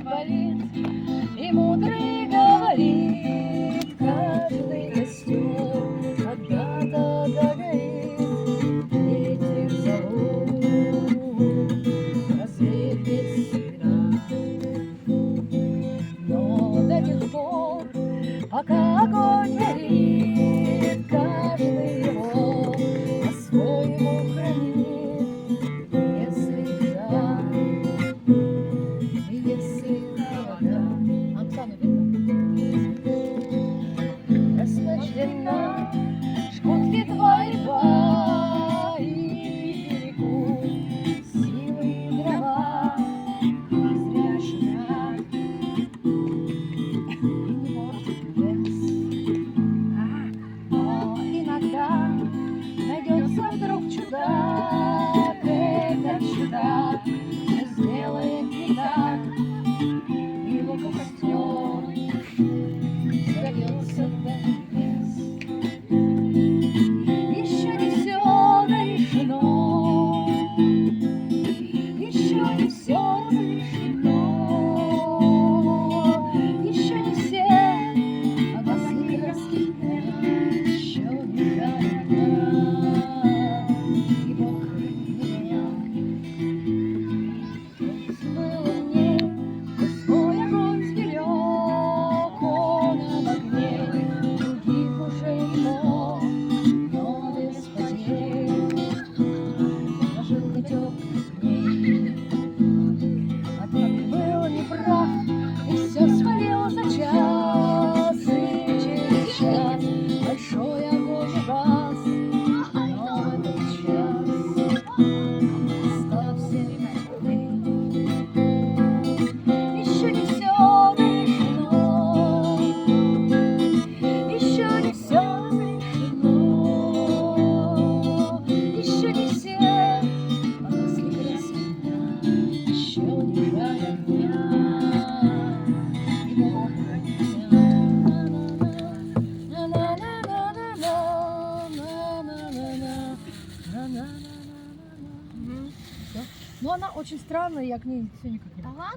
болит, и мудрый говорит, каждый костер когда-то догорит. Ветер зовут, рассвет без всегда. Но до тех пор, пока огонь горит, каждый его по-своему хранит. Если вода, Оксана, видно? Расточена, жгут ветва и льва, и берегут силы и дрова. Не зря шумят, и не может лес. Но иногда найдется вдруг чудак, этот чудак сделает не так. Его костер зальется до небес. Еще не все решено, еще не все решено, еще не все областные раскиданы, еще не жаль. И Бог хранит меня. Было мне свой огонь сберег, он об огне других уже но без потерь прожил до теплых дней. А ты был неправ и все свалил за час, и через час большой огонь угас. Но в этот час оставься ты. Еще не все решено, еще не все решено, еще не все мысли распятя, еще не жаль огня, и Бог хранит меня. Ну, она очень странная, я к ней все никак не могу.